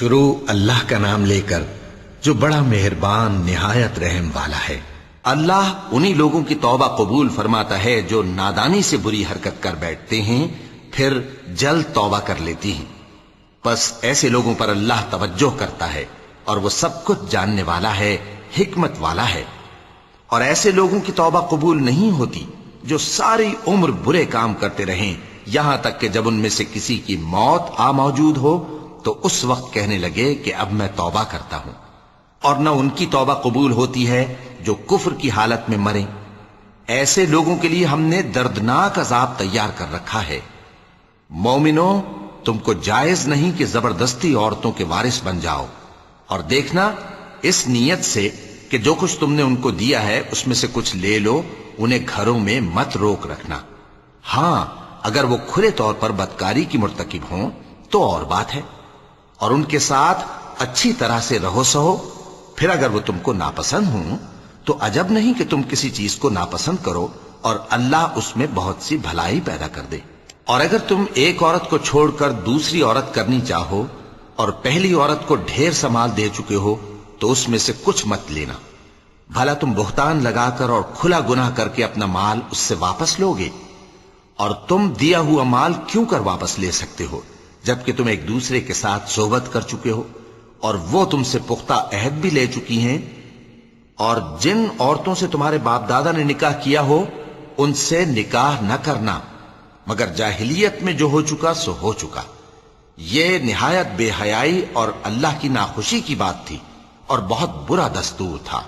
شروع اللہ کا نام لے کر جو بڑا مہربان نہایت رحم والا ہے۔ اللہ انہی لوگوں کی توبہ قبول فرماتا ہے جو نادانی سے بری حرکت کر بیٹھتے ہیں پھر جلد توبہ کر لیتی ہیں، پس ایسے لوگوں پر اللہ توجہ کرتا ہے اور وہ سب کچھ جاننے والا ہے، حکمت والا ہے۔ اور ایسے لوگوں کی توبہ قبول نہیں ہوتی جو ساری عمر برے کام کرتے رہیں، یہاں تک کہ جب ان میں سے کسی کی موت آ موجود ہو تو اس وقت کہنے لگے کہ اب میں توبہ کرتا ہوں۔ اور نہ ان کی توبہ قبول ہوتی ہے جو کفر کی حالت میں مریں۔ ایسے لوگوں کے لیے ہم نے دردناک عذاب تیار کر رکھا ہے۔ مومنوں، تم کو جائز نہیں کہ زبردستی عورتوں کے وارث بن جاؤ، اور دیکھنا اس نیت سے کہ جو کچھ تم نے ان کو دیا ہے اس میں سے کچھ لے لو، انہیں گھروں میں مت روک رکھنا۔ ہاں، اگر وہ کھلے طور پر بدکاری کی مرتکب ہوں تو اور بات ہے، اور ان کے ساتھ اچھی طرح سے رہو سہو۔ پھر اگر وہ تم کو ناپسند ہوں تو عجب نہیں کہ تم کسی چیز کو ناپسند کرو اور اللہ اس میں بہت سی بھلائی پیدا کر دے۔ اور اگر تم ایک عورت کو چھوڑ کر دوسری عورت کرنی چاہو اور پہلی عورت کو ڈھیر سا مال دے چکے ہو تو اس میں سے کچھ مت لینا، بھلا تم بہتان لگا کر اور کھلا گناہ کر کے اپنا مال اس سے واپس لوگے؟ اور تم دیا ہوا مال کیوں کر واپس لے سکتے ہو جبکہ تم ایک دوسرے کے ساتھ صحبت کر چکے ہو اور وہ تم سے پختہ عہد بھی لے چکی ہیں؟ اور جن عورتوں سے تمہارے باپ دادا نے نکاح کیا ہو ان سے نکاح نہ کرنا، مگر جاہلیت میں جو ہو چکا سو ہو چکا۔ یہ نہایت بے حیائی اور اللہ کی ناخوشی کی بات تھی اور بہت برا دستور تھا۔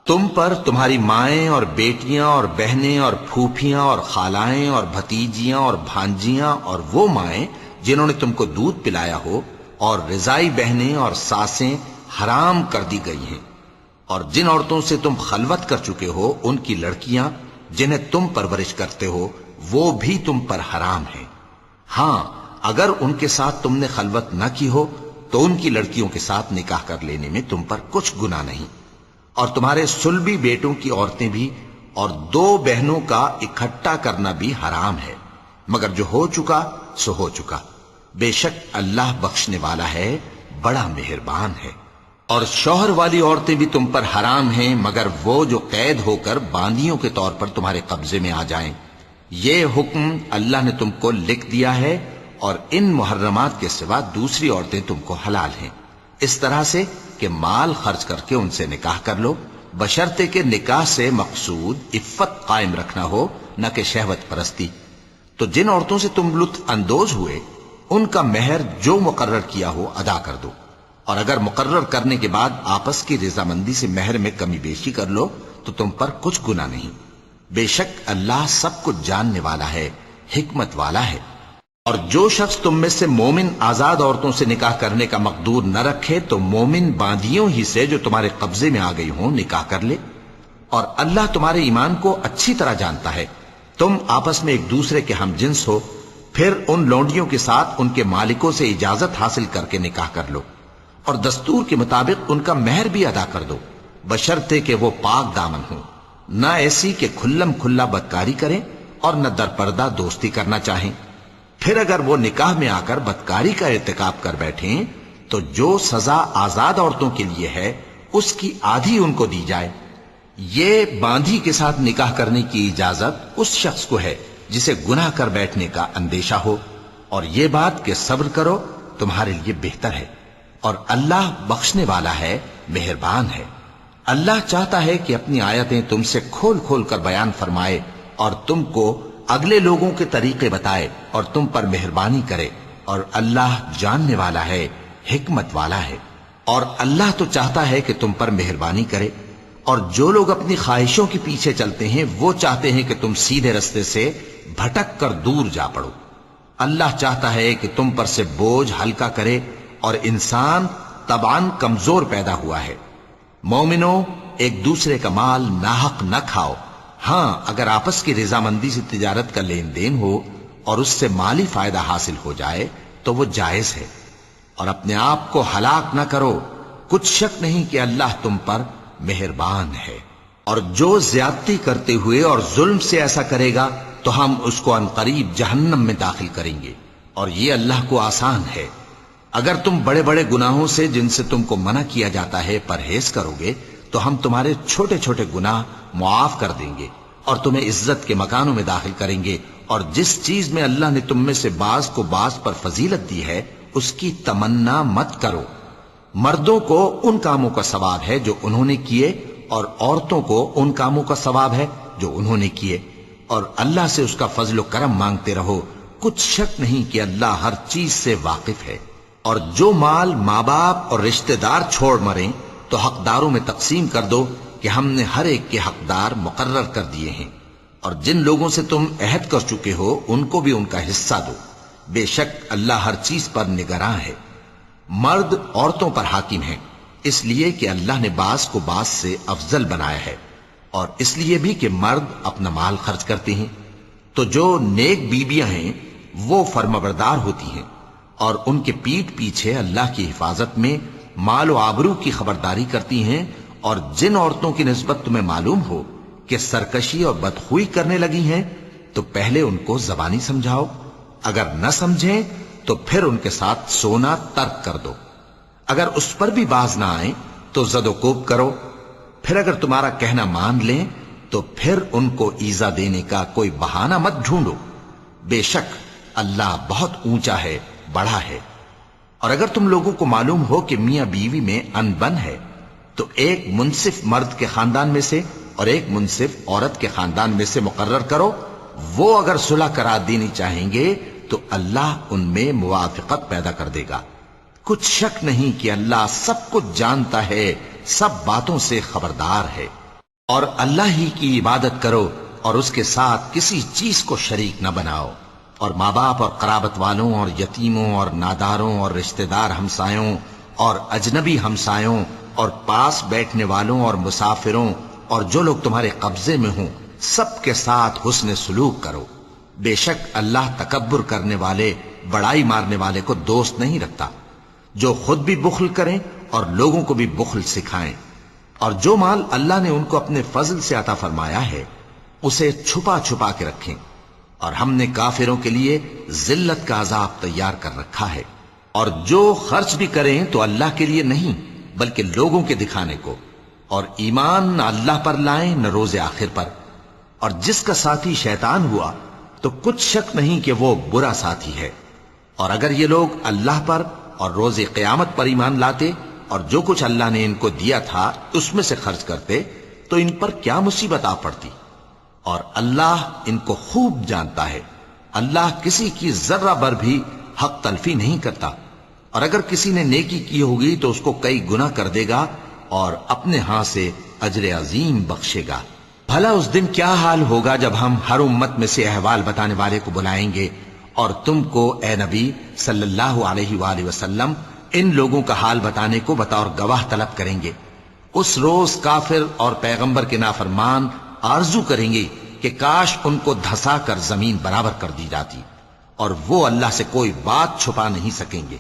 تم پر تمہاری مائیں اور بیٹیاں اور بہنیں اور پھوپھیاں اور خالائیں اور بھتیجیاں اور بھانجیاں اور وہ مائیں جنہوں نے تم کو دودھ پلایا ہو اور رضائی بہنیں اور ساسیں حرام کر دی گئی ہیں، اور جن عورتوں سے تم خلوت کر چکے ہو ان کی لڑکیاں جنہیں تم پرورش کرتے ہو وہ بھی تم پر حرام ہیں۔ ہاں، اگر ان کے ساتھ تم نے خلوت نہ کی ہو تو ان کی لڑکیوں کے ساتھ نکاح کر لینے میں تم پر کچھ گناہ نہیں۔ اور تمہارے صلبی بیٹوں کی عورتیں بھی اور دو بہنوں کا اکٹھا کرنا بھی حرام ہے، مگر جو ہو چکا سو ہو چکا۔ بے شک اللہ بخشنے والا ہے، بڑا مہربان ہے۔ اور شوہر والی عورتیں بھی تم پر حرام ہیں مگر وہ جو قید ہو کر باندیوں کے طور پر تمہارے قبضے میں آ جائیں۔ یہ حکم اللہ نے تم کو لکھ دیا ہے، اور ان محرمات کے سوا دوسری عورتیں تم کو حلال ہیں، اس طرح سے کہ مال خرچ کر کے ان سے نکاح کر لو، بشرطے کہ نکاح سے مقصود عفت قائم رکھنا ہو نہ کہ شہوت پرستی۔ تو جن عورتوں سے تم لطف اندوز ہوئے ان کا مہر جو مقرر کیا ہو ادا کر دو، اور اگر مقرر کرنے کے بعد آپس کی رضامندی سے مہر میں کمی بیشی کر لو تو تم پر کچھ گناہ نہیں۔ بے شک اللہ سب کچھ جاننے والا ہے، حکمت والا ہے۔ اور جو شخص تم میں سے مومن آزاد عورتوں سے نکاح کرنے کا مقدور نہ رکھے تو مومن باندیوں ہی سے جو تمہارے قبضے میں آ گئی ہوں نکاح کر لے، اور اللہ تمہارے ایمان کو اچھی طرح جانتا ہے۔ تم آپس میں ایک دوسرے کے ہم جنس ہو، پھر ان لونڈیوں کے ساتھ ان کے مالکوں سے اجازت حاصل کر کے نکاح کر لو، اور دستور کے مطابق ان کا مہر بھی ادا کر دو، بشرطے کہ وہ پاک دامن ہوں، نہ ایسی کہ کھلم کھلا بدکاری کریں اور نہ درپردہ دوستی کرنا چاہیں۔ پھر اگر وہ نکاح میں آ کر بدکاری کا ارتکاب کر بیٹھیں تو جو سزا آزاد عورتوں کے لیے ہے اس کی آدھی ان کو دی جائے۔ یہ باندھی کے ساتھ نکاح کرنے کی اجازت اس شخص کو ہے جسے گناہ کر بیٹھنے کا اندیشہ ہو، اور یہ بات کہ صبر کرو تمہارے لیے بہتر ہے، اور اللہ بخشنے والا ہے، مہربان ہے۔ اللہ چاہتا ہے کہ اپنی آیتیں تم سے کھول کھول کر بیان فرمائے اور تم کو اگلے لوگوں کے طریقے بتائے اور تم پر مہربانی کرے، اور اللہ جاننے والا ہے، حکمت والا ہے۔ اور اللہ تو چاہتا ہے کہ تم پر مہربانی کرے، اور جو لوگ اپنی خواہشوں کے پیچھے چلتے ہیں وہ چاہتے ہیں کہ تم سیدھے رستے سے بھٹک کر دور جا پڑو۔ اللہ چاہتا ہے کہ تم پر سے بوجھ ہلکا کرے، اور انسان طبعاً کمزور پیدا ہوا ہے۔ مومنوں، ایک دوسرے کا مال ناحق نہ کھاؤ۔ ہاں، اگر آپس کی رضامندی سے تجارت کا لین دین ہو اور اس سے مالی فائدہ حاصل ہو جائے تو وہ جائز ہے، اور اپنے آپ کو ہلاک نہ کرو، کچھ شک نہیں کہ اللہ تم پر مہربان ہے۔ اور جو زیادتی کرتے ہوئے اور ظلم سے ایسا کرے گا تو ہم اس کو عنقریب جہنم میں داخل کریں گے، اور یہ اللہ کو آسان ہے۔ اگر تم بڑے بڑے گناہوں سے جن سے تم کو منع کیا جاتا ہے پرہیز کرو گے تو ہم تمہارے چھوٹے چھوٹے گناہ معاف کر دیں گے اور تمہیں عزت کے مکانوں میں داخل کریں گے، اور جس چیز میں اللہ نے تم میں سے بعض کو بعض پر فضیلت دی ہے اس کی تمنا مت کرو۔ مردوں کو ان کاموں کا ثواب ہے جو انہوں نے کیے، اور عورتوں کو ان کاموں کا ثواب ہے جو انہوں نے کیے، اور اللہ سے اس کا فضل و کرم مانگتے رہو، کچھ شک نہیں کہ اللہ ہر چیز سے واقف ہے۔ اور جو مال ماں باپ اور رشتہ دار چھوڑ مریں تو حقداروں میں تقسیم کر دو کہ ہم نے ہر ایک کے حقدار مقرر کر دیے ہیں، اور جن لوگوں سے تم عہد کر چکے ہو ان کو بھی ان کا حصہ دو، بے شک اللہ ہر چیز پر نگراں ہے۔ مرد عورتوں پر حاکم ہیں، اس لیے کہ اللہ نے بعض کو بعض سے افضل بنایا ہے، اور اس لیے بھی کہ مرد اپنا مال خرچ کرتے ہیں، تو جو نیک بیویاں ہیں وہ فرمانبردار ہوتی ہیں، اور ان کے پیٹھ پیچھے اللہ کی حفاظت میں مال و آبرو کی خبرداری کرتی ہیں، اور جن عورتوں کی نسبت تمہیں معلوم ہو کہ سرکشی اور بدخوئی کرنے لگی ہیں تو پہلے ان کو زبانی سمجھاؤ، اگر نہ سمجھیں تو پھر ان کے ساتھ سونا ترک کر دو، اگر اس پر بھی باز نہ آئیں تو زد و کوب کرو، پھر اگر تمہارا کہنا مان لیں تو پھر ان کو ایذا دینے کا کوئی بہانہ مت ڈھونڈو، بے شک اللہ بہت اونچا ہے، بڑا ہے۔ اور اگر تم لوگوں کو معلوم ہو کہ میاں بیوی میں ان بن ہے تو ایک منصف مرد کے خاندان میں سے اور ایک منصف عورت کے خاندان میں سے مقرر کرو، وہ اگر صلح کرا دینی چاہیں گے تو اللہ ان میں موافقت پیدا کر دے گا، کچھ شک نہیں کہ اللہ سب کچھ جانتا ہے، سب باتوں سے خبردار ہے۔ اور اللہ ہی کی عبادت کرو اور اس کے ساتھ کسی چیز کو شریک نہ بناؤ، اور ماں باپ اور قرابت والوں اور یتیموں اور ناداروں اور رشتہ دار ہمسایوں اور اجنبی ہمسایوں اور پاس بیٹھنے والوں اور مسافروں اور جو لوگ تمہارے قبضے میں ہوں سب کے ساتھ حسن سلوک کرو، بے شک اللہ تکبر کرنے والے، بڑائی مارنے والے کو دوست نہیں رکھتا، جو خود بھی بخل کریں اور لوگوں کو بھی بخل سکھائیں۔ اور جو مال اللہ نے ان کو اپنے فضل سے عطا فرمایا ہے اسے چھپا چھپا کے رکھیں، اور ہم نے کافروں کے لیے ذلت کا عذاب تیار کر رکھا ہے۔ اور جو خرچ بھی کریں تو اللہ کے لیے نہیں بلکہ لوگوں کے دکھانے کو، اور ایمان نہ اللہ پر لائیں نہ روز آخر پر، اور جس کا ساتھی شیطان ہوا تو کچھ شک نہیں کہ وہ برا ساتھی ہے۔ اور اگر یہ لوگ اللہ پر اور روز قیامت پر ایمان لاتے اور جو کچھ اللہ نے ان کو دیا تھا اس میں سے خرچ کرتے تو ان پر کیا مصیبت آ پڑتی، اور اللہ ان کو خوب جانتا ہے۔ اللہ کسی کی ذرہ بر بھی حق تلفی نہیں کرتا، اور اگر کسی نے نیکی کی ہوگی تو اس کو کئی گنا کر دے گا اور اپنے ہاں سے اجر عظیم بخشے گا۔ بھلا اس دن کیا حال ہوگا جب ہم ہر امت میں سے احوال بتانے والے کو بلائیں گے اور تم کو اے نبی صلی اللہ علیہ وآلہ وسلم ان لوگوں کا حال بتانے کو بطور گواہ طلب کریں گے۔ اس روز کافر اور پیغمبر کے نافرمان آرزو کریں گے کہ کاش ان کو دھسا کر زمین برابر کر دی جاتی، اور وہ اللہ سے کوئی بات چھپا نہیں سکیں گے۔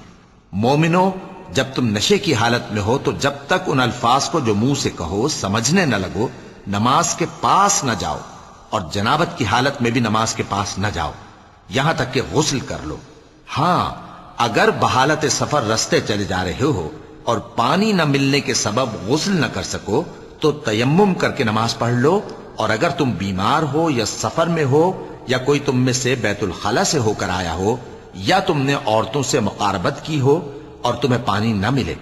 مومنو، جب تم نشے کی حالت میں ہو تو جب تک ان الفاظ کو جو منہ سے کہو سمجھنے نہ لگو نماز کے پاس نہ جاؤ، اور جنابت کی حالت میں بھی نماز کے پاس نہ جاؤ یہاں تک کہ غسل کر لو۔ ہاں، اگر بحالت سفر رستے چلے جا رہے ہو اور پانی نہ ملنے کے سبب غسل نہ کر سکو تو تیمم کر کے نماز پڑھ لو، اور اگر تم بیمار ہو یا سفر میں ہو یا کوئی تم میں سے بیت الخلا سے ہو کر آیا ہو یا تم نے عورتوں سے مقاربت کی ہو اور تمہیں پانی نہ ملے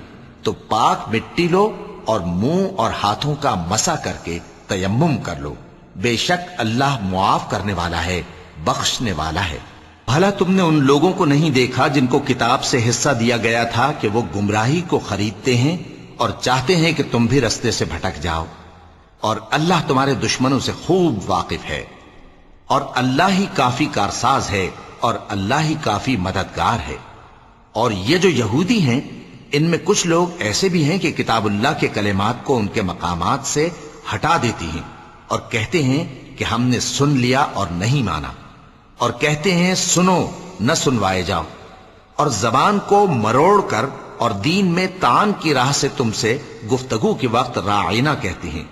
تو پاک مٹی لو اور منہ اور ہاتھوں کا مسح کر کے تیمم کر لو، بے شک اللہ معاف کرنے والا ہے، بخشنے والا ہے۔ بھلا تم نے ان لوگوں کو نہیں دیکھا جن کو کتاب سے حصہ دیا گیا تھا کہ وہ گمراہی کو خریدتے ہیں اور چاہتے ہیں کہ تم بھی رستے سے بھٹک جاؤ، اور اللہ تمہارے دشمنوں سے خوب واقف ہے، اور اللہ ہی کافی کارساز ہے اور اللہ ہی کافی مددگار ہے۔ اور یہ جو یہودی ہیں ان میں کچھ لوگ ایسے بھی ہیں کہ کتاب اللہ کے کلمات کو ان کے مقامات سے ہٹا دیتی ہیں اور کہتے ہیں کہ ہم نے سن لیا اور نہیں مانا، اور کہتے ہیں سنو نہ سنوائے جاؤ، اور زبان کو مروڑ کر اور دین میں طعن کی راہ سے تم سے گفتگو کے وقت راعینہ کہتے ہیں،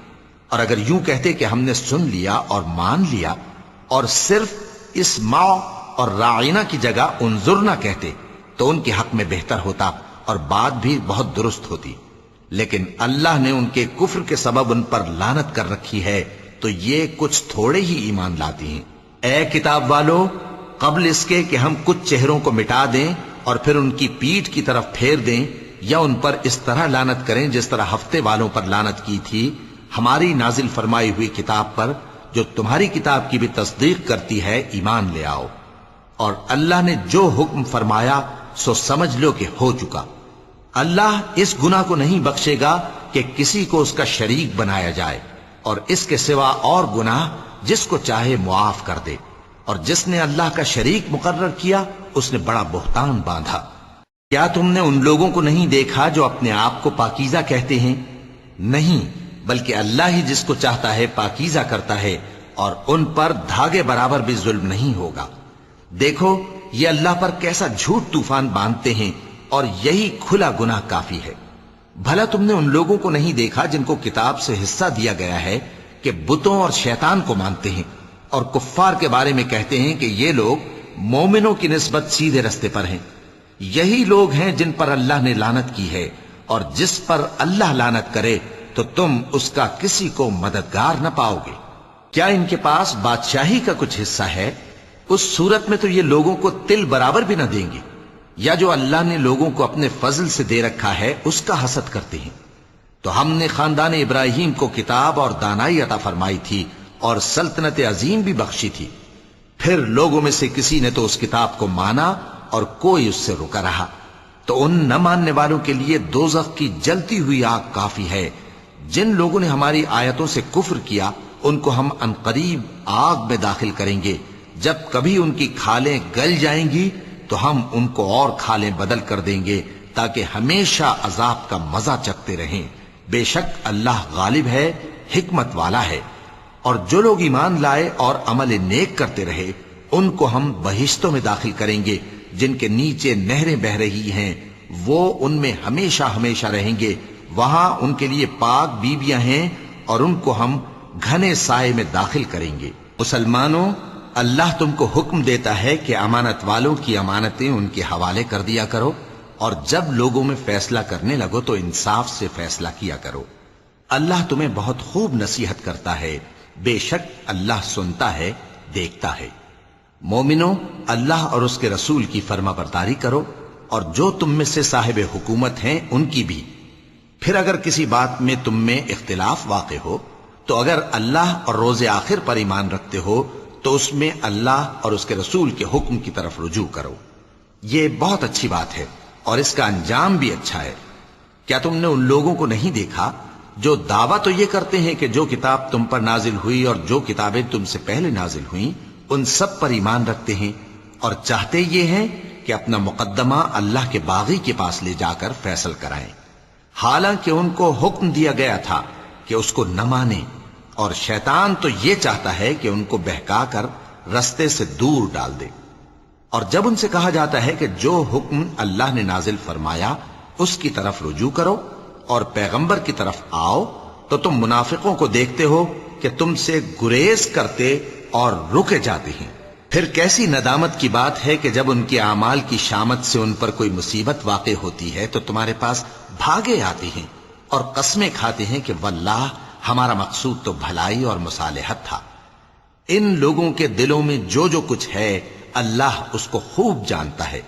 اور اگر یوں کہتے کہ ہم نے سن لیا اور مان لیا، اور صرف اسمع اور راعینہ کی جگہ انظر نہ کہتے، تو تم پر کیا گزر گزر ہوتی۔ اور اگر تم نے سن لیا اور مان لیا اور صرف اسمع اور راعینہ کی جگہ انظر نہ کہتے، تو تم پر کیا گزر گزر ہوتی۔ اور اگر تم نے سن لیا اور مان لیا اور صرف اسمع اور راعینہ کی جگہ انظر نہ کہتے تو ان کے حق میں بہتر ہوتا اور بات بھی بہت درست ہوتی، لیکن اللہ نے ان کے کفر کے سبب ان پر لعنت کر رکھی ہے، تو یہ کچھ تھوڑے ہی ایمان لاتی ہیں۔ اے کتاب والو، قبل اس کے کہ ہم کچھ چہروں کو مٹا دیں اور پھر ان کی پیٹھ کی طرف پھیر دیں یا ان پر اس طرح لعنت کریں جس طرح ہفتے والوں پر لعنت کی تھی، ہماری نازل فرمائی ہوئی کتاب پر جو تمہاری کتاب کی بھی تصدیق کرتی ہے ایمان لے آؤ، اور اللہ نے جو حکم فرمایا سو سمجھ لو کہ ہو چکا۔ اللہ اس گناہ کو نہیں بخشے گا کہ کسی کو اس کا شریک بنایا جائے، اور اس کے سوا اور گناہ جس کو چاہے معاف کر دے، اور جس نے اللہ کا شریک مقرر کیا اس نے بڑا بہتان باندھا۔ کیا تم نے ان لوگوں کو نہیں دیکھا جو اپنے آپ کو پاکیزہ کہتے ہیں؟ نہیں، بلکہ اللہ ہی جس کو چاہتا ہے پاکیزہ کرتا ہے، اور ان پر دھاگے برابر بھی ظلم نہیں ہوگا۔ دیکھو یہ اللہ پر کیسا جھوٹ طوفان باندھتے ہیں، اور یہی کھلا گناہ کافی ہے۔ بھلا تم نے ان لوگوں کو نہیں دیکھا جن کو کتاب سے حصہ دیا گیا ہے کہ بتوں اور شیطان کو مانتے ہیں، اور کفار کے بارے میں کہتے ہیں کہ یہ لوگ مومنوں کی نسبت سیدھے رستے پر ہیں۔ یہی لوگ ہیں جن پر اللہ نے لعنت کی ہے، اور جس پر اللہ لعنت کرے تو تم اس کا کسی کو مددگار نہ پاؤ گے۔ کیا ان کے پاس بادشاہی کا کچھ حصہ ہے؟ اس صورت میں تو یہ لوگوں کو تل برابر بھی نہ دیں گے، یا جو اللہ نے لوگوں کو اپنے فضل سے دے رکھا ہے اس کا حسد کرتے ہیں۔ تو ہم نے خاندان ابراہیم کو کتاب اور دانائی عطا فرمائی تھی اور سلطنت عظیم بھی بخشی تھی، پھر لوگوں میں سے کسی نے تو اس کتاب کو مانا اور کوئی اس سے رکا رہا، تو ان نہ ماننے والوں کے لیے دوزخ کی جلتی ہوئی آگ کافی ہے۔ جن لوگوں نے ہماری آیتوں سے کفر کیا ان کو ہم عنقریب آگ میں داخل کریں گے، جب کبھی ان کی کھالیں گل جائیں گی تو ہم ان کو اور کھالیں بدل کر دیں گے تاکہ ہمیشہ عذاب کا مزہ چکھتے رہیں۔ بے شک اللہ غالب ہے، حکمت والا ہے۔ اور جو لوگ ایمان لائے اور عمل نیک کرتے رہے ان کو ہم بہشتوں میں داخل کریں گے جن کے نیچے نہریں بہ رہی ہیں، وہ ان میں ہمیشہ ہمیشہ رہیں گے، وہاں ان کے لیے پاک بیویاں ہیں اور ان کو ہم گھنے سائے میں داخل کریں گے۔ مسلمانوں، اللہ تم کو حکم دیتا ہے کہ امانت والوں کی امانتیں ان کے حوالے کر دیا کرو، اور جب لوگوں میں فیصلہ کرنے لگو تو انصاف سے فیصلہ کیا کرو۔ اللہ تمہیں بہت خوب نصیحت کرتا ہے، بے شک اللہ سنتا ہے، دیکھتا ہے۔ مومنو، اللہ اور اس کے رسول کی فرما برداری کرو، اور جو تم میں سے صاحب حکومت ہیں ان کی بھی۔ پھر اگر کسی بات میں تم میں اختلاف واقع ہو تو اگر اللہ اور روز آخر پر ایمان رکھتے ہو تو اس میں اللہ اور اس کے رسول کے حکم کی طرف رجوع کرو۔ یہ بہت اچھی بات ہے اور اس کا انجام بھی اچھا ہے۔ کیا تم نے ان لوگوں کو نہیں دیکھا جو دعویٰ تو یہ کرتے ہیں کہ جو کتاب تم پر نازل ہوئی اور جو کتابیں تم سے پہلے نازل ہوئیں ان سب پر ایمان رکھتے ہیں، اور چاہتے یہ ہیں کہ اپنا مقدمہ اللہ کے باغی کے پاس لے جا کر فیصل کرائیں، حالانکہ ان کو حکم دیا گیا تھا کہ اس کو نہ مانیں، اور شیطان تو یہ چاہتا ہے کہ ان کو بہکا کر رستے سے دور ڈال دے۔ اور جب ان سے کہا جاتا ہے کہ جو حکم اللہ نے نازل فرمایا اس کی طرف رجوع کرو اور پیغمبر کی طرف آؤ، تو تم منافقوں کو دیکھتے ہو کہ تم سے گریز کرتے اور رکے جاتے ہیں۔ پھر کیسی ندامت کی بات ہے کہ جب ان کے اعمال کی شامت سے ان پر کوئی مصیبت واقع ہوتی ہے تو تمہارے پاس بھاگے آتے ہیں اور قسمیں کھاتے ہیں کہ واللہ ہمارا مقصود تو بھلائی اور مصالحت تھا۔ ان لوگوں کے دلوں میں جو جو کچھ ہے اللہ اس کو خوب جانتا ہے۔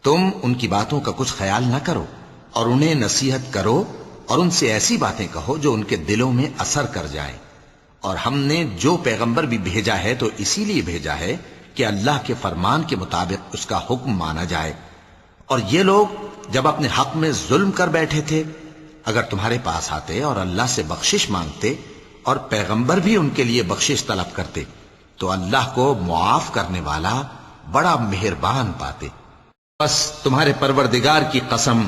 تم ان کی باتوں کا کچھ خیال نہ کرو اور انہیں نصیحت کرو اور ان سے ایسی باتیں کہو جو ان کے دلوں میں اثر کر جائیں۔ اور ہم نے جو پیغمبر بھی بھیجا ہے تو اسی لیے بھیجا ہے کہ اللہ کے فرمان کے مطابق اس کا حکم مانا جائے۔ اور یہ لوگ جب اپنے حق میں ظلم کر بیٹھے تھے اگر تمہارے پاس آتے اور اللہ سے بخشش مانگتے اور پیغمبر بھی ان کے لیے بخشش طلب کرتے تو اللہ کو معاف کرنے والا بڑا مہربان پاتے۔ بس تمہارے پروردگار کی قسم،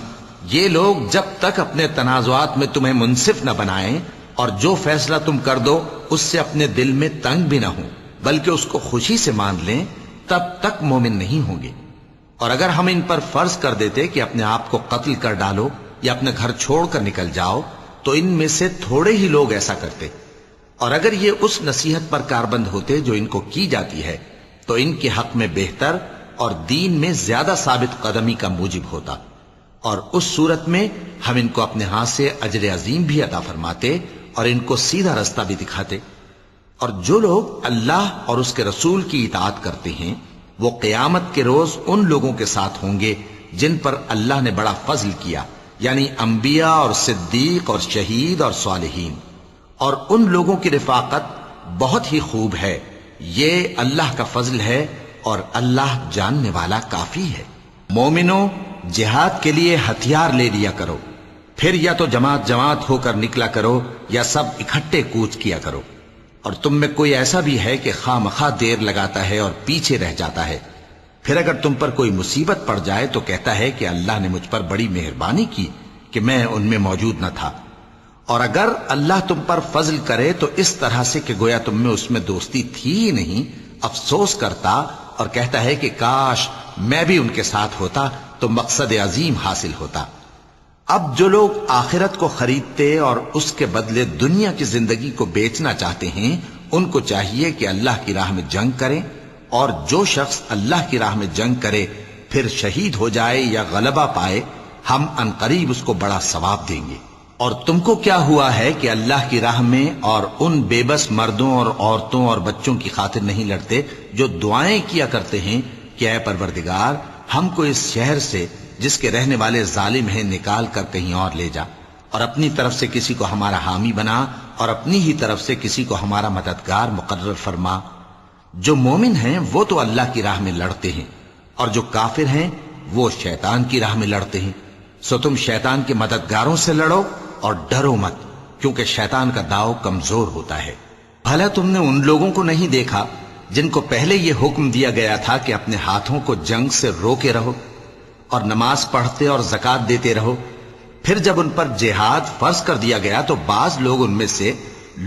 یہ لوگ جب تک اپنے تنازعات میں تمہیں منصف نہ بنائیں اور جو فیصلہ تم کر دو اس سے اپنے دل میں تنگ بھی نہ ہوں بلکہ اس کو خوشی سے مان لیں، تب تک مومن نہیں ہوں گے۔ اور اگر ہم ان پر فرض کر دیتے کہ اپنے آپ کو قتل کر ڈالو یا اپنے گھر چھوڑ کر نکل جاؤ تو ان میں سے تھوڑے ہی لوگ ایسا کرتے، اور اگر یہ اس نصیحت پر کاربند ہوتے جو ان کو کی جاتی ہے تو ان کے حق میں بہتر اور دین میں زیادہ ثابت قدمی کا موجب ہوتا، اور اس صورت میں ہم ان کو اپنے ہاتھ سے اجر عظیم بھی عطا فرماتے اور ان کو سیدھا رستہ بھی دکھاتے۔ اور جو لوگ اللہ اور اس کے رسول کی اطاعت کرتے ہیں وہ قیامت کے روز ان لوگوں کے ساتھ ہوں گے جن پر اللہ نے بڑا فضل کیا، یعنی انبیاء اور صدیق اور شہید اور صالحین، اور ان لوگوں کی رفاقت بہت ہی خوب ہے۔ یہ اللہ کا فضل ہے اور اللہ جاننے والا کافی ہے۔ مومنوں، جہاد کے لیے ہتھیار لے لیا کرو، پھر یا تو جماعت جماعت ہو کر نکلا کرو یا سب اکٹھے کوچ کیا کرو۔ اور تم میں کوئی ایسا بھی ہے کہ خواہ مخواہ دیر لگاتا ہے اور پیچھے رہ جاتا ہے، پھر اگر تم پر کوئی مصیبت پڑ جائے تو کہتا ہے کہ اللہ نے مجھ پر بڑی مہربانی کی کہ میں ان میں موجود نہ تھا۔ اور اگر اللہ تم پر فضل کرے تو اس طرح سے کہ گویا تم میں اس میں دوستی تھی ہی نہیں، افسوس کرتا اور کہتا ہے کہ کاش میں بھی ان کے ساتھ ہوتا تو مقصد عظیم حاصل ہوتا۔ اب جو لوگ آخرت کو خریدتے اور اس کے بدلے دنیا کی زندگی کو بیچنا چاہتے ہیں ان کو چاہیے کہ اللہ کی راہ میں جنگ کریں، اور جو شخص اللہ کی راہ میں جنگ کرے پھر شہید ہو جائے یا غلبہ پائے ہم عنقریب اس کو بڑا ثواب دیں گے۔ اور تم کو کیا ہوا ہے کہ اللہ کی راہ میں اور ان بے بس مردوں اور عورتوں اور بچوں کی خاطر نہیں لڑتے جو دعائیں کیا کرتے ہیں کہ اے پروردگار ہم کو اس شہر سے جس کے رہنے والے ظالم ہیں نکال کر کہیں اور لے جا، اور اپنی طرف سے کسی کو ہمارا حامی بنا اور اپنی ہی طرف سے کسی کو ہمارا مددگار مقرر فرما۔ جو مومن ہیں وہ تو اللہ کی راہ میں لڑتے ہیں، اور جو کافر ہیں وہ شیطان کی راہ میں لڑتے ہیں، سو تم شیطان کے مددگاروں سے لڑو اور ڈرو مت، کیونکہ شیطان کا داؤ کمزور ہوتا ہے۔ بھلا تم نے ان لوگوں کو نہیں دیکھا جن کو پہلے یہ حکم دیا گیا تھا کہ اپنے ہاتھوں کو جنگ سے روکے رہو اور نماز پڑھتے اور زکوٰۃ دیتے رہو، پھر جب ان پر جہاد فرض کر دیا گیا تو بعض لوگ ان میں سے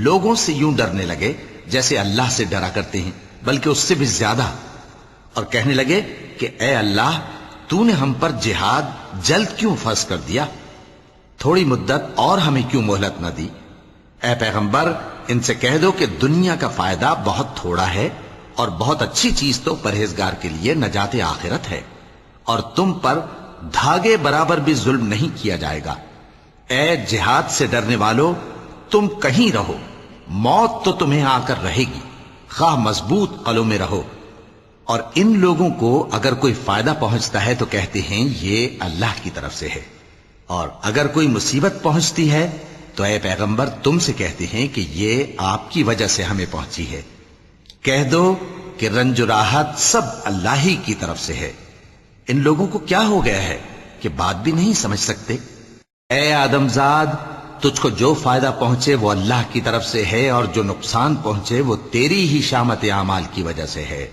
لوگوں سے یوں ڈرنے لگے جیسے اللہ سے ڈرا کرتے ہیں، بلکہ اس سے بھی زیادہ، اور کہنے لگے کہ اے اللہ تو نے ہم پر جہاد جلد کیوں فرض کر دیا؟ تھوڑی مدت اور ہمیں کیوں مہلت نہ دی؟ اے پیغمبر ان سے کہہ دو کہ دنیا کا فائدہ بہت تھوڑا ہے اور بہت اچھی چیز تو پرہیزگار کے لیے نجات آخرت ہے، اور تم پر دھاگے برابر بھی ظلم نہیں کیا جائے گا۔ اے جہاد سے ڈرنے والو تم کہیں رہو، موت تو تمہیں آ کر رہے گی، خواہ مضبوط قلعوں میں رہو۔ اور ان لوگوں کو اگر کوئی فائدہ پہنچتا ہے تو کہتے ہیں یہ اللہ کی طرف سے ہے، اور اگر کوئی مصیبت پہنچتی ہے تو اے پیغمبر تم سے کہتے ہیں کہ یہ آپ کی وجہ سے ہمیں پہنچی ہے۔ کہہ دو کہ رنج و راحت سب اللہ ہی کی طرف سے ہے۔ ان لوگوں کو کیا ہو گیا ہے کہ بات بھی نہیں سمجھ سکتے؟ اے آدم زاد تجھ کو جو فائدہ پہنچے وہ اللہ کی طرف سے ہے، اور جو نقصان پہنچے وہ تیری ہی شامت اعمال کی وجہ سے ہے۔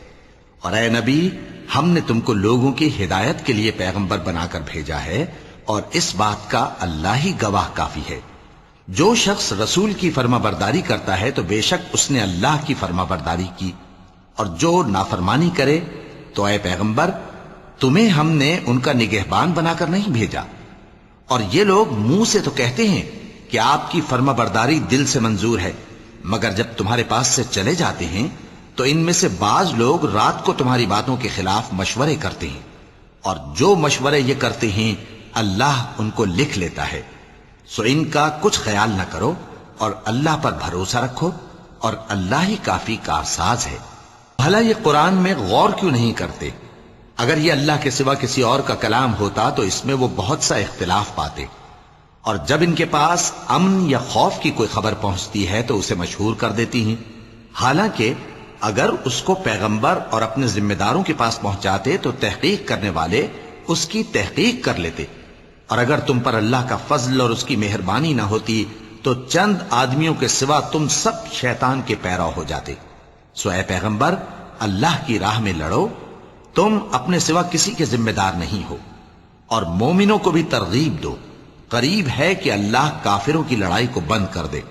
اور اے نبی ہم نے تم کو لوگوں کی ہدایت کے لیے پیغمبر بنا کر بھیجا ہے، اور اس بات کا اللہ ہی گواہ کافی ہے۔ جو شخص رسول کی فرما برداری کرتا ہے تو بے شک اس نے اللہ کی فرما برداری کی، اور جو نافرمانی کرے تو اے پیغمبر تمہیں ہم نے ان کا نگہبان بنا کر نہیں بھیجا۔ اور یہ لوگ منہ سے تو کہتے ہیں کہ آپ کی فرما برداری دل سے منظور ہے، مگر جب تمہارے پاس سے چلے جاتے ہیں تو ان میں سے بعض لوگ رات کو تمہاری باتوں کے خلاف مشورے کرتے ہیں، اور جو مشورے یہ کرتے ہیں اللہ ان کو لکھ لیتا ہے۔ سو ان کا کچھ خیال نہ کرو اور اللہ پر بھروسہ رکھو، اور اللہ ہی کافی کارساز ہے۔ بھلا یہ قرآن میں غور کیوں نہیں کرتے؟ اگر یہ اللہ کے سوا کسی اور کا کلام ہوتا تو اس میں وہ بہت سا اختلاف پاتے، اور جب ان کے پاس امن یا خوف کی کوئی خبر پہنچتی ہے تو اسے مشہور کر دیتی ہیں، حالانکہ اگر اس کو پیغمبر اور اپنے ذمہ داروں کے پاس پہنچاتے تو تحقیق کرنے والے اس کی تحقیق کر لیتے، اور اگر تم پر اللہ کا فضل اور اس کی مہربانی نہ ہوتی تو چند آدمیوں کے سوا تم سب شیطان کے پیرو ہو جاتے۔ سو اے پیغمبر اللہ کی راہ میں لڑو، تم اپنے سوا کسی کے ذمہ دار نہیں ہو، اور مومنوں کو بھی ترغیب دو، قریب ہے کہ اللہ کافروں کی لڑائی کو بند کر دے،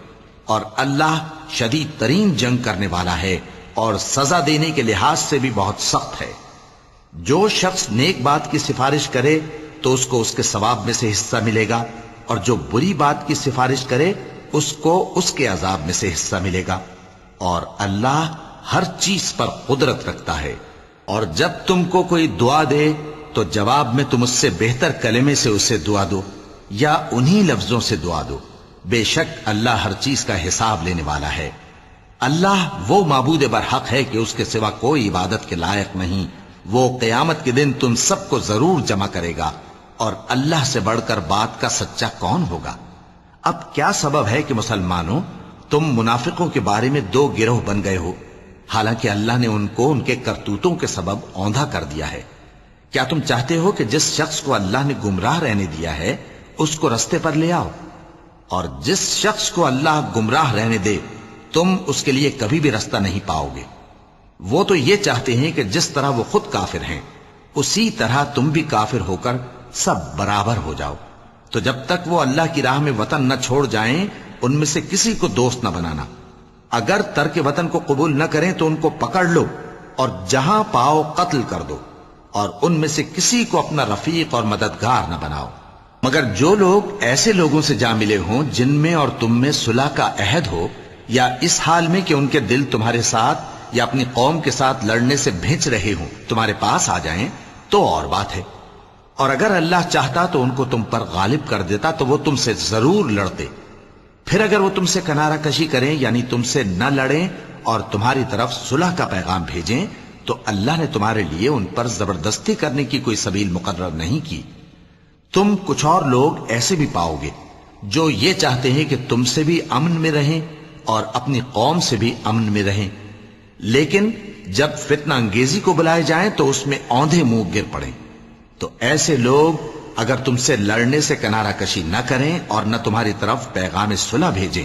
اور اللہ شدید ترین جنگ کرنے والا ہے اور سزا دینے کے لحاظ سے بھی بہت سخت ہے۔ جو شخص نیک بات کی سفارش کرے تو اس کو اس کے ثواب میں سے حصہ ملے گا، اور جو بری بات کی سفارش کرے اس کو اس کے عذاب میں سے حصہ ملے گا، اور اللہ ہر چیز پر قدرت رکھتا ہے۔ اور جب تم کو کوئی دعا دے تو جواب میں تم اس سے بہتر کلمے سے اسے دعا دو یا انہی لفظوں سے دعا دو. بے شک اللہ ہر چیز کا حساب لینے والا ہے. اللہ وہ معبود برحق ہے کہ اس کے سوا کوئی عبادت کے لائق نہیں. وہ قیامت کے دن تم سب کو ضرور جمع کرے گا، اور اللہ سے بڑھ کر بات کا سچا کون ہوگا؟ اب کیا سبب ہے کہ مسلمانوں تم منافقوں کے بارے میں دو گروہ بن گئے ہو، حالانکہ اللہ نے ان کو ان کے کرتوتوں کے سبب اوندھا کر دیا ہے؟ کیا تم چاہتے ہو کہ جس شخص کو اللہ نے گمراہ رہنے دیا ہے اس کو رستے پر لے آؤ، اور جس شخص کو اللہ گمراہ رہنے دے تم اس کے لیے کبھی بھی رستہ نہیں پاؤ گے؟ وہ تو یہ چاہتے ہیں کہ جس طرح وہ خود کافر ہیں اسی طرح تم بھی کافر ہو کر سب برابر ہو جاؤ. تو جب تک وہ اللہ کی راہ میں وطن نہ چھوڑ جائیں ان میں سے کسی کو دوست نہ بنانا. اگر ترک وطن کو قبول نہ کریں تو ان کو پکڑ لو اور جہاں پاؤ قتل کر دو، اور ان میں سے کسی کو اپنا رفیق اور مددگار نہ بناؤ. مگر جو لوگ ایسے لوگوں سے جا ملے ہوں جن میں اور تم میں صلح کا عہد ہو، یا اس حال میں کہ ان کے دل تمہارے ساتھ یا اپنی قوم کے ساتھ لڑنے سے بھنچ رہے ہوں، تمہارے پاس آ جائیں تو اور بات ہے. اور اگر اللہ چاہتا تو ان کو تم پر غالب کر دیتا تو وہ تم سے ضرور لڑتے. پھر اگر وہ تم سے کنارہ کشی کریں یعنی تم سے نہ لڑیں اور تمہاری طرف صلح کا پیغام بھیجیں تو اللہ نے تمہارے لیے ان پر زبردستی کرنے کی کوئی سبیل مقرر نہیں کی. تم کچھ اور لوگ ایسے بھی پاؤ گے جو یہ چاہتے ہیں کہ تم سے بھی امن میں رہیں اور اپنی قوم سے بھی امن میں رہیں، لیکن جب فتنہ انگیزی کو بلائے جائیں تو اس میں اوندھے منہ گر پڑیں. تو ایسے لوگ اگر تم سے لڑنے سے کنارہ کشی نہ کریں اور نہ تمہاری طرف پیغام صلح بھیجیں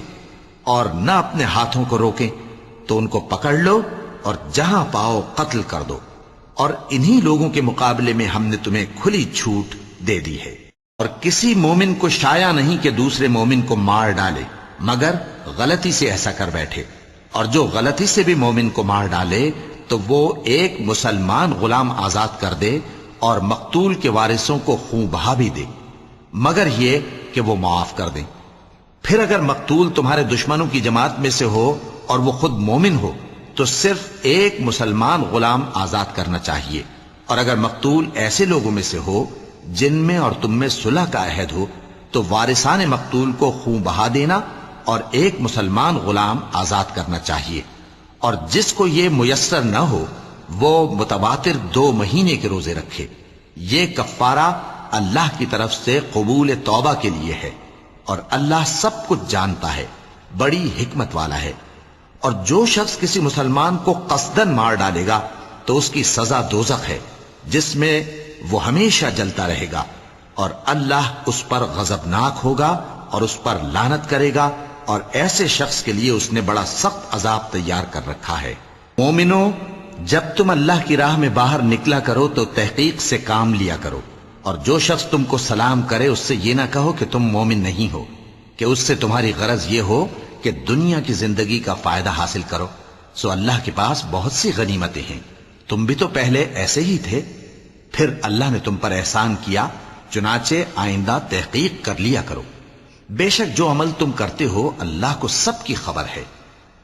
اور نہ اپنے ہاتھوں کو روکیں تو ان کو پکڑ لو اور جہاں پاؤ قتل کر دو. اور انہی لوگوں کے مقابلے میں ہم نے تمہیں کھلی چھوٹ دے دی ہے. اور کسی مومن کو شایع نہیں کہ دوسرے مومن کو مار ڈالے مگر غلطی سے ایسا کر بیٹھے، اور جو غلطی سے بھی مومن کو مار ڈالے تو وہ ایک مسلمان غلام آزاد کر دے اور مقتول کے وارثوں کو خون بہا بھی دے، مگر یہ کہ وہ معاف کر دیں. پھر اگر مقتول تمہارے دشمنوں کی جماعت میں سے ہو اور وہ خود مومن ہو تو صرف ایک مسلمان غلام آزاد کرنا چاہیے. اور اگر مقتول ایسے لوگوں میں سے ہو جن میں اور تم میں صلح کا عہد ہو تو وارثان مقتول کو خون بہا دینا اور ایک مسلمان غلام آزاد کرنا چاہیے. اور جس کو یہ میسر نہ ہو وہ متواتر 2 مہینے کے روزے رکھے. یہ کفارہ اللہ کی طرف سے قبول توبہ کے لیے ہے، اور اللہ سب کچھ جانتا ہے، بڑی حکمت والا ہے. اور جو شخص کسی مسلمان کو قصدن مار ڈالے گا تو اس کی سزا دوزخ ہے جس میں وہ ہمیشہ جلتا رہے گا، اور اللہ اس پر غضبناک ہوگا اور اس پر لعنت کرے گا، اور ایسے شخص کے لیے اس نے بڑا سخت عذاب تیار کر رکھا ہے. مومنو، جب تم اللہ کی راہ میں باہر نکلا کرو تو تحقیق سے کام لیا کرو، اور جو شخص تم کو سلام کرے اس سے یہ نہ کہو کہ تم مومن نہیں ہو، کہ اس سے تمہاری غرض یہ ہو کہ دنیا کی زندگی کا فائدہ حاصل کرو. سو اللہ کے پاس بہت سی غنیمتیں ہیں، تم بھی تو پہلے ایسے ہی تھے، پھر اللہ نے تم پر احسان کیا، چنانچہ آئندہ تحقیق کر لیا کرو. بے شک جو عمل تم کرتے ہو اللہ کو سب کی خبر ہے.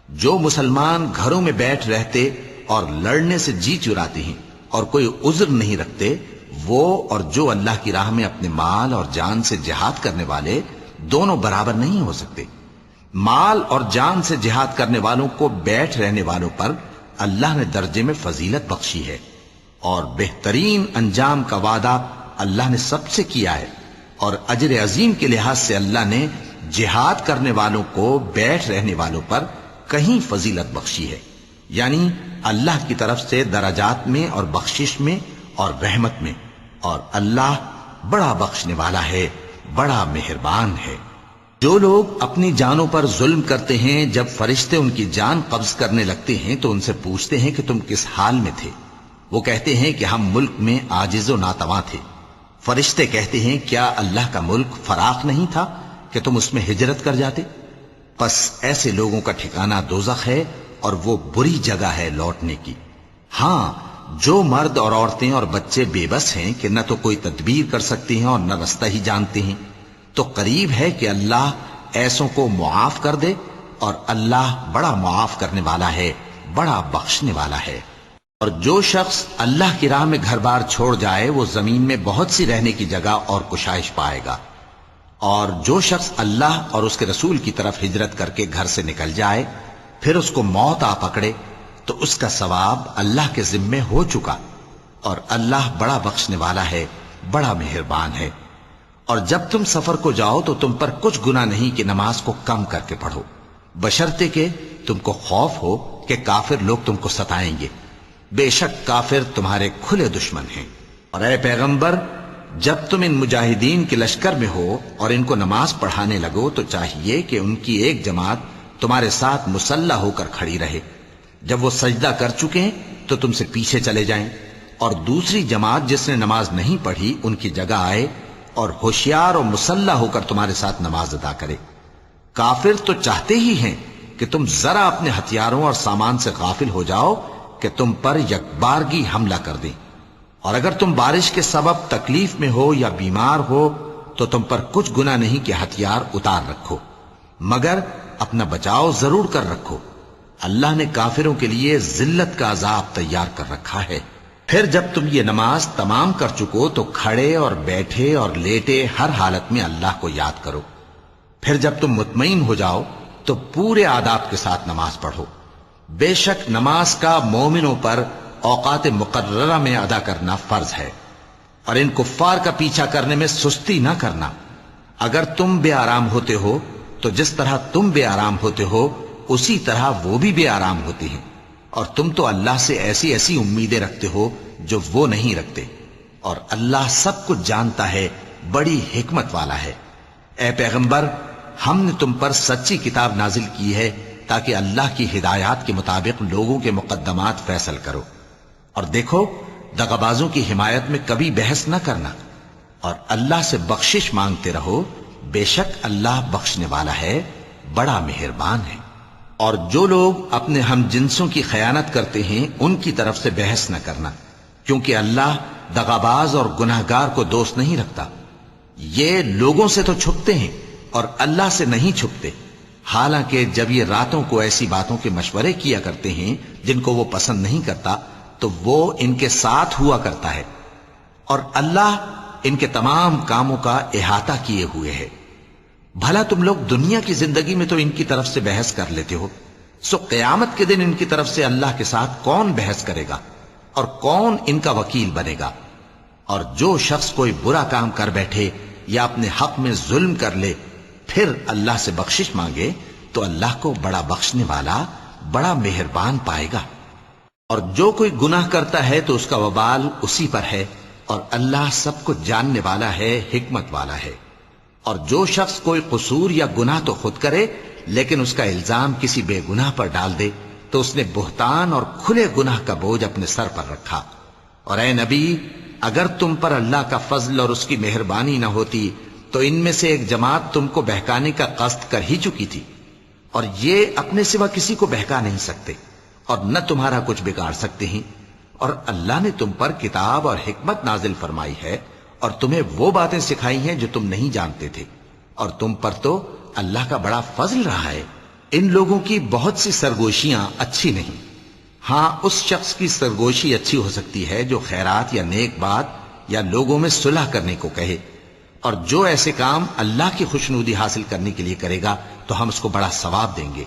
جو مسلمان گھروں میں بیٹھ رہتے اور لڑنے سے جی چراتے ہیں اور کوئی عذر نہیں رکھتے، وہ اور جو اللہ کی راہ میں اپنے مال اور جان سے جہاد کرنے والے دونوں برابر نہیں ہو سکتے. مال اور جان سے جہاد کرنے والوں کو بیٹھ رہنے والوں پر اللہ نے درجے میں فضیلت بخشی ہے، اور بہترین انجام کا وعدہ اللہ نے سب سے کیا ہے. اور اجر عظیم کے لحاظ سے اللہ نے جہاد کرنے والوں کو بیٹھ رہنے والوں پر کہیں فضیلت بخشی ہے، یعنی اللہ کی طرف سے درجات میں اور بخشش میں اور رحمت میں. اور اللہ بڑا بخشنے والا ہے، بڑا مہربان ہے. جو لوگ اپنی جانوں پر ظلم کرتے ہیں جب فرشتے ان کی جان قبض کرنے لگتے ہیں تو ان سے پوچھتے ہیں کہ تم کس حال میں تھے؟ وہ کہتے ہیں کہ ہم ملک میں عاجز و ناتواں تھے. فرشتے کہتے ہیں کیا اللہ کا ملک فراخ نہیں تھا کہ تم اس میں ہجرت کر جاتے؟ پس ایسے لوگوں کا ٹھکانہ دوزخ ہے اور وہ بری جگہ ہے لوٹنے کی. ہاں، جو مرد اور عورتیں اور بچے بے بس ہیں کہ نہ تو کوئی تدبیر کر سکتے ہیں اور نہ رستہ ہی جانتے ہیں، تو قریب ہے کہ اللہ ایسوں کو معاف کر دے، اور اللہ بڑا معاف کرنے والا ہے، بڑا بخشنے والا ہے. اور جو شخص اللہ کی راہ میں گھر بار چھوڑ جائے وہ زمین میں بہت سی رہنے کی جگہ اور کشائش پائے گا، اور جو شخص اللہ اور اس کے رسول کی طرف ہجرت کر کے گھر سے نکل جائے پھر اس کو موت آ پکڑے تو اس کا ثواب اللہ کے ذمے ہو چکا، اور اللہ بڑا بخشنے والا ہے، بڑا مہربان ہے۔ اور جب تم سفر کو جاؤ تو تم پر کچھ گناہ نہیں کہ نماز کو کم کر کے پڑھو، بشرطے کہ تم کو خوف ہو کہ کافر لوگ تم کو ستائیں گے، بے شک کافر تمہارے کھلے دشمن ہیں۔ اور اے پیغمبر، جب تم ان مجاہدین کے لشکر میں ہو اور ان کو نماز پڑھانے لگو تو چاہیے کہ ان کی ایک جماعت تمہارے ساتھ مسلح ہو کر کھڑی رہے، جب وہ سجدہ کر چکے تو تم سے پیچھے چلے جائیں، اور دوسری جماعت جس نے نماز نہیں پڑھی ان کی جگہ آئے اور ہوشیار اور مسلح ہو کر تمہارے ساتھ نماز ادا کرے۔ کافر تو چاہتے ہی ہیں کہ تم ذرا اپنے ہتھیاروں اور سامان سے غافل ہو جاؤ کہ تم پر یکبارگی حملہ کر دیں، اور اگر تم بارش کے سبب تکلیف میں ہو یا بیمار ہو تو تم پر کچھ گناہ نہیں کہ ہتھیار اتار رکھو، مگر اپنا بچاؤ ضرور کر رکھو، اللہ نے کافروں کے لیے ذلت کا عذاب تیار کر رکھا ہے۔ پھر جب تم یہ نماز تمام کر چکو تو کھڑے اور بیٹھے اور لیٹے ہر حالت میں اللہ کو یاد کرو، پھر جب تم مطمئن ہو جاؤ تو پورے آداب کے ساتھ نماز پڑھو۔ بے شک نماز کا مومنوں پر اوقات مقررہ میں ادا کرنا فرض ہے، اور ان کفار کا پیچھا کرنے میں سستی نہ کرنا۔ اگر تم بے آرام ہوتے ہو تو جس طرح تم بے آرام ہوتے ہو اسی طرح وہ بھی بے آرام ہوتے ہیں، اور تم تو اللہ سے ایسی ایسی امیدیں رکھتے ہو جو وہ نہیں رکھتے، اور اللہ سب کچھ جانتا ہے، بڑی حکمت والا ہے۔ اے پیغمبر، ہم نے تم پر سچی کتاب نازل کی ہے تاکہ اللہ کی ہدایات کے مطابق لوگوں کے مقدمات فیصل کرو، اور دیکھو دغابازوں کی حمایت میں کبھی بحث نہ کرنا، اور اللہ سے بخشش مانگتے رہو، بے شک اللہ بخشنے والا ہے، بڑا مہربان ہے۔ اور جو لوگ اپنے ہم جنسوں کی خیانت کرتے ہیں ان کی طرف سے بحث نہ کرنا، کیونکہ اللہ دغاباز اور گناہگار کو دوست نہیں رکھتا۔ یہ لوگوں سے تو چھپتے ہیں اور اللہ سے نہیں چھپتے، حالانکہ جب یہ راتوں کو ایسی باتوں کے مشورے کیا کرتے ہیں جن کو وہ پسند نہیں کرتا تو وہ ان کے ساتھ ہوا کرتا ہے، اور اللہ ان کے تمام کاموں کا احاطہ کیے ہوئے ہے۔ بھلا تم لوگ دنیا کی زندگی میں تو ان کی طرف سے بحث کر لیتے ہو، سو قیامت کے دن ان کی طرف سے اللہ کے ساتھ کون بحث کرے گا اور کون ان کا وکیل بنے گا؟ اور جو شخص کوئی برا کام کر بیٹھے یا اپنے حق میں ظلم کر لے پھر اللہ سے بخشش مانگے تو اللہ کو بڑا بخشنے والا، بڑا مہربان پائے گا۔ اور جو کوئی گناہ کرتا ہے تو اس کا وبال اسی پر ہے، اور اللہ سب کچھ جاننے والا ہے، حکمت والا ہے۔ اور جو شخص کوئی قصور یا گناہ تو خود کرے لیکن اس کا الزام کسی بے گناہ پر ڈال دے تو اس نے بہتان اور کھلے گناہ کا بوجھ اپنے سر پر رکھا۔ اور اے نبی، اگر تم پر اللہ کا فضل اور اس کی مہربانی نہ ہوتی تو ان میں سے ایک جماعت تم کو بہکانے کا قصد کر ہی چکی تھی، اور یہ اپنے سوا کسی کو بہکا نہیں سکتے اور نہ تمہارا کچھ بگاڑ سکتے ہیں۔ اور اللہ نے تم پر کتاب اور حکمت نازل فرمائی ہے اور تمہیں وہ باتیں سکھائی ہیں جو تم نہیں جانتے تھے، اور تم پر تو اللہ کا بڑا فضل رہا ہے۔ ان لوگوں کی بہت سی سرگوشیاں اچھی نہیں، ہاں اس شخص کی سرگوشی اچھی ہو سکتی ہے جو خیرات یا نیک بات یا لوگوں میں صلح کرنے کو کہے، اور جو ایسے کام اللہ کی خوشنودی حاصل کرنے کے لیے کرے گا تو ہم اس کو بڑا ثواب دیں گے۔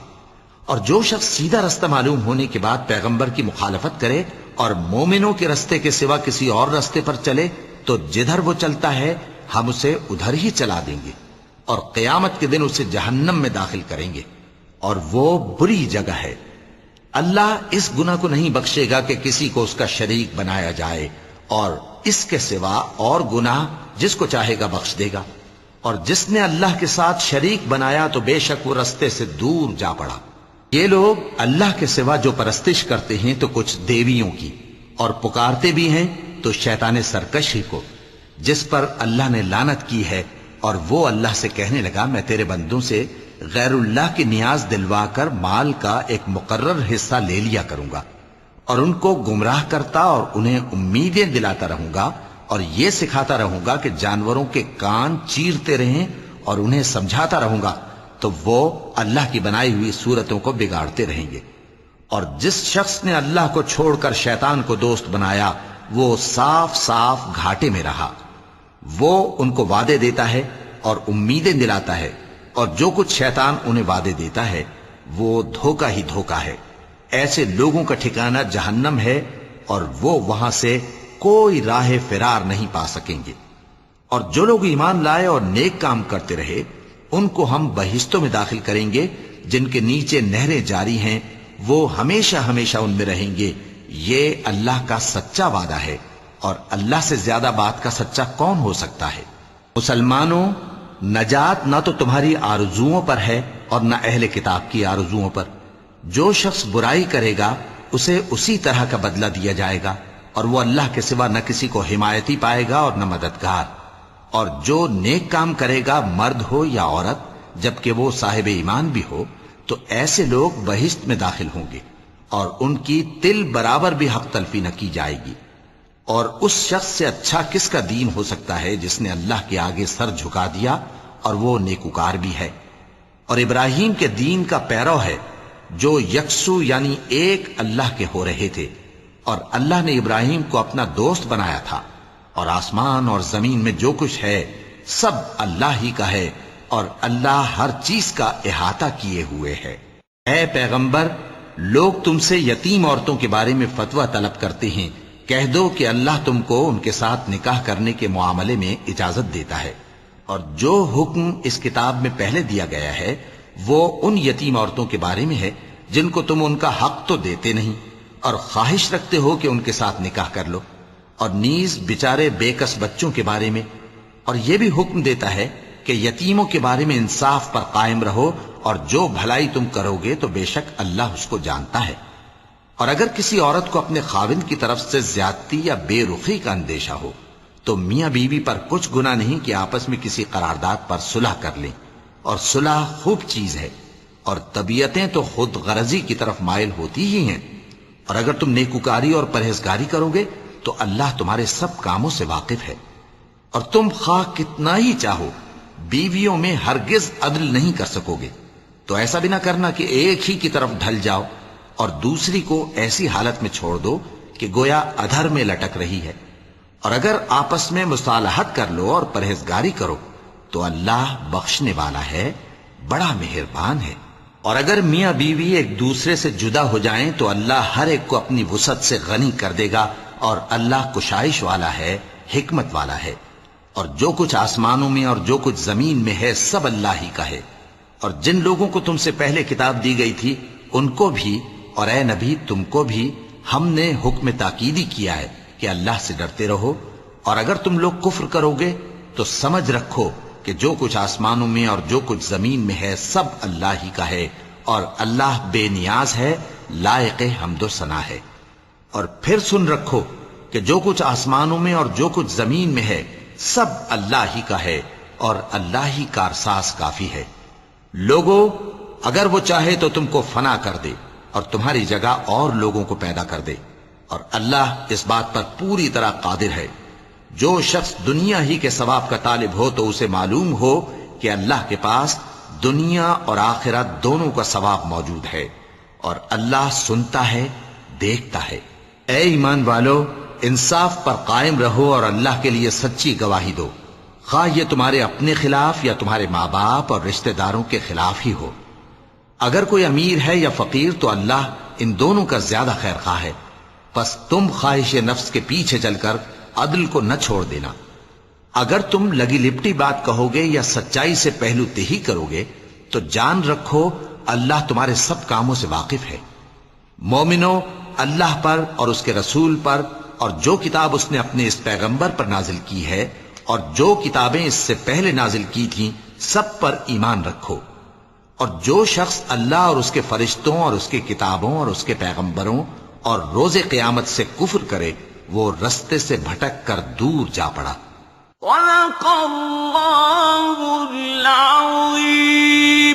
اور جو شخص سیدھا رستہ معلوم ہونے کے بعد پیغمبر کی مخالفت کرے اور مومنوں کے رستے کے سوا کسی اور رستے پر چلے تو جدھر وہ چلتا ہے ہم اسے ادھر ہی چلا دیں گے، اور قیامت کے دن اسے جہنم میں داخل کریں گے، اور وہ بری جگہ ہے۔ اللہ اس گناہ کو نہیں بخشے گا کہ کسی کو اس کا شریک بنایا جائے، اور اس کے سوا اور گناہ جس کو چاہے گا بخش دے گا، اور جس نے اللہ کے ساتھ شریک بنایا تو بے شک وہ رستے سے دور جا پڑا۔ یہ لوگ اللہ کے سوا جو پرستش کرتے ہیں تو کچھ دیویوں کی، اور پکارتے بھی ہیں تو شیطان سرکش ہی کو، جس پر اللہ نے لعنت کی ہے، اور وہ اللہ سے کہنے لگا میں تیرے بندوں سے غیر اللہ کی نیاز دلوا کر مال کا ایک مقرر حصہ لے لیا کروں گا، اور ان کو گمراہ کرتا اور انہیں امیدیں دلاتا رہوں گا، اور یہ سکھاتا رہوں گا کہ جانوروں کے کان چیرتے رہیں، اور انہیں سمجھاتا رہوں گا تو وہ اللہ کی بنائی ہوئی صورتوں کو بگاڑتے رہیں گے۔ اور جس شخص نے اللہ کو چھوڑ کر شیطان کو دوست بنایا وہ صاف صاف گھاٹے میں رہا۔ وہ ان کو وعدے دیتا ہے اور امیدیں دلاتا ہے، اور جو کچھ شیطان انہیں وعدے دیتا ہے وہ دھوکہ ہی دھوکہ ہے۔ ایسے لوگوں کا ٹھکانہ جہنم ہے، اور وہ وہاں سے کوئی راہ فرار نہیں پا سکیں گے۔ اور جو لوگ ایمان لائے اور نیک کام کرتے رہے ان کو ہم بہشتوں میں داخل کریں گے جن کے نیچے نہریں جاری ہیں، وہ ہمیشہ ہمیشہ ان میں رہیں گے۔ یہ اللہ کا سچا وعدہ ہے، اور اللہ سے زیادہ بات کا سچا کون ہو سکتا ہے؟ مسلمانوں، نجات نہ تو تمہاری آرزوؤں پر ہے اور نہ اہل کتاب کی آرزوؤں پر۔ جو شخص برائی کرے گا اسے اسی طرح کا بدلہ دیا جائے گا، اور وہ اللہ کے سوا نہ کسی کو حمایتی پائے گا اور نہ مددگار۔ اور جو نیک کام کرے گا، مرد ہو یا عورت، جبکہ وہ صاحب ایمان بھی ہو، تو ایسے لوگ بہشت میں داخل ہوں گے، اور ان کی تل برابر بھی حق تلفی نہ کی جائے گی۔ اور اس شخص سے اچھا کس کا دین ہو سکتا ہے جس نے اللہ کے آگے سر جھکا دیا اور وہ نیکوکار بھی ہے، اور ابراہیم کے دین کا پیرو ہے، جو یکسو یعنی ایک اللہ کے ہو رہے تھے۔ اور اللہ نے ابراہیم کو اپنا دوست بنایا تھا، اور آسمان اور زمین میں جو کچھ ہے سب اللہ ہی کا ہے، اور اللہ ہر چیز کا احاطہ کیے ہوئے ہے۔ اے پیغمبر، لوگ تم سے یتیم عورتوں کے بارے میں فتویٰ طلب کرتے ہیں، کہہ دو کہ اللہ تم کو ان کے ساتھ نکاح کرنے کے معاملے میں اجازت دیتا ہے، اور جو حکم اس کتاب میں پہلے دیا گیا ہے وہ ان یتیم عورتوں کے بارے میں ہے جن کو تم ان کا حق تو دیتے نہیں، اور خواہش رکھتے ہو کہ ان کے ساتھ نکاح کر لو، اور نیز بیچارے بے کس بچوں کے بارے میں، اور یہ بھی حکم دیتا ہے کہ یتیموں کے بارے میں انصاف پر قائم رہو، اور جو بھلائی تم کرو گے تو بے شک اللہ اس کو جانتا ہے۔ اور اگر کسی عورت کو اپنے خاوند کی طرف سے زیادتی یا بے رخی کا اندیشہ ہو تو میاں بیوی پر کچھ گناہ نہیں کہ آپس میں کسی قرارداد پر صلح کر لیں، اور صلح خوب چیز ہے، اور طبیعتیں تو خود غرضی کی طرف مائل ہوتی ہی ہیں۔ اور اگر تم نیکوکاری اور پرہیزگاری کرو گے تو اللہ تمہارے سب کاموں سے واقف ہے۔ اور تم خواہ کتنا ہی چاہو بیویوں میں ہرگز عدل نہیں کر سکو گے، تو ایسا بھی نہ کرنا کہ ایک ہی کی طرف ڈھل جاؤ اور دوسری کو ایسی حالت میں چھوڑ دو کہ گویا ادھر میں لٹک رہی ہے۔ اور اگر آپس میں مصالحت کر لو اور پرہیزگاری کرو تو اللہ بخشنے والا ہے، بڑا مہربان ہے۔ اور اگر میاں بیوی ایک دوسرے سے جدا ہو جائیں تو اللہ ہر ایک کو اپنی وسعت سے غنی کر دے گا، اور اللہ کشائش والا ہے، حکمت والا ہے۔ اور جو کچھ آسمانوں میں اور جو کچھ زمین میں ہے سب اللہ ہی کا ہے۔ اور جن لوگوں کو تم سے پہلے کتاب دی گئی تھی ان کو بھی، اور اے نبی تم کو بھی، ہم نے حکم تاکیدی کیا ہے کہ اللہ سے ڈرتے رہو۔ اور اگر تم لوگ کفر کرو گے تو سمجھ رکھو کہ جو کچھ آسمانوں میں اور جو کچھ زمین میں ہے سب اللہ ہی کا ہے، اور اللہ بے نیاز ہے، لائق حمد و ثنا ہے۔ اور پھر سن رکھو کہ جو کچھ آسمانوں میں اور جو کچھ زمین میں ہے سب اللہ ہی کا ہے، اور اللہ ہی کارساز کافی ہے۔ لوگو، اگر وہ چاہے تو تم کو فنا کر دے اور تمہاری جگہ اور لوگوں کو پیدا کر دے، اور اللہ اس بات پر پوری طرح قادر ہے۔ جو شخص دنیا ہی کے ثواب کا طالب ہو تو اسے معلوم ہو کہ اللہ کے پاس دنیا اور آخرت دونوں کا ثواب موجود ہے، اور اللہ سنتا ہے، دیکھتا ہے۔ اے ایمان والو، انصاف پر قائم رہو اور اللہ کے لیے سچی گواہی دو، خواہ یہ تمہارے اپنے خلاف یا تمہارے ماں باپ اور رشتہ داروں کے خلاف ہی ہو۔ اگر کوئی امیر ہے یا فقیر تو اللہ ان دونوں کا زیادہ خیر خواہ ہے، پس تم خواہش نفس کے پیچھے چل کر عدل کو نہ چھوڑ دینا۔ اگر تم لگی لپٹی بات کہو گے یا سچائی سے پہلو تہی کرو گے تو جان رکھو اللہ تمہارے سب کاموں سے واقف ہے۔ مومنو، اللہ پر اور اس کے رسول پر اور جو کتاب اس نے اپنے اس پیغمبر پر نازل کی ہے اور جو کتابیں اس سے پہلے نازل کی تھیں سب پر ایمان رکھو۔ اور جو شخص اللہ اور اس کے فرشتوں اور اس کے کتابوں اور اس کے پیغمبروں اور روز قیامت سے کفر کرے وہ رستے سے بھٹک کر دور جا پڑا۔ صدق اللہ العظیم۔